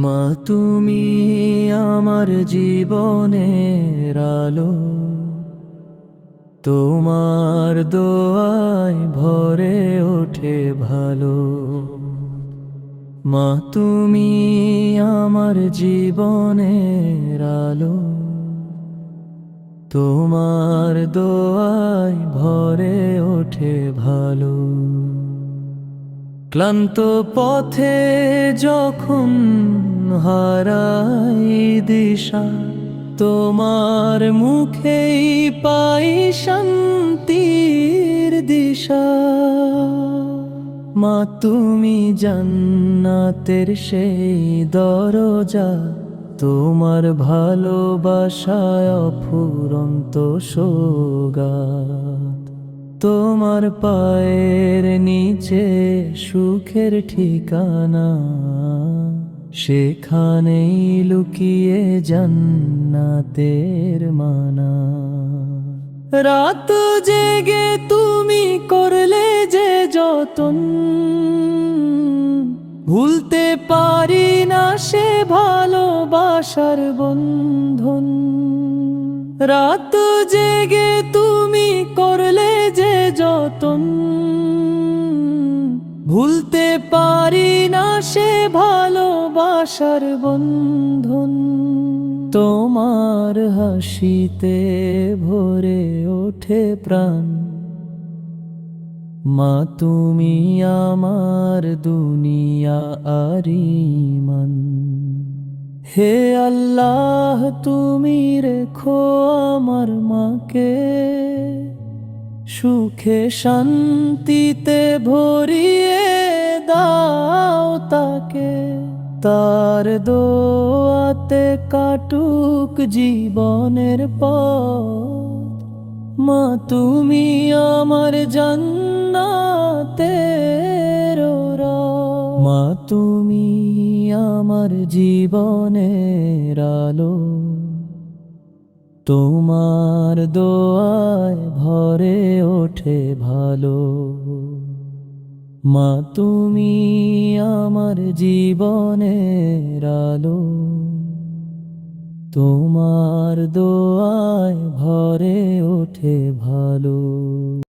মা তুমি আমার জীবনের আলো, তোমার দোয়ায় ভরে ওঠে ভালো। মা তুমি আমার জীবনের আলো, তোমার দোয়ায় ভরে ওঠে ভালো। ক্লান্ত পথে যখন হারাই দিশা, তোমার মুখেই পাই শান্তির দিশা। মা তুমি জান্নাতের সেই দরজা, তোমার ভালোবাসায় অফুরন্ত সোগাত। তোমার পায়ের নিচে সুখের ঠিকানা, সেখানেই লুকিয়ে জান্নাতের মানা। রাত জেগে তুমি করলে যে যতন, ভুলতে পারি না সে ভালোবাসার বন্ধন। রাত জেগে তুমি করলে যে যতন, ভুলতে পারি না সে ভালোবাসার বন্ধন। তোমার হাসিতে ভরে ওঠে প্রাণ, মা তুমি আমার দুনিয়া আর ঈমান। হে আল্লাহ তুমি রেখো আমার মাকে, সুখে শান্তিতে ভরিয়ে দাও তাকে। তার দোয়াতে কাটুক জীবনের পথ, মা তুমি আমার জান্নাতের রথ। মা তুমি আমার জীবনের আলো, তোমার দোয়ায় ভরে ওঠে ভালো। মা তুমি আমার জীবনের আলো, তোমার দোয়ায় ভরে ওঠে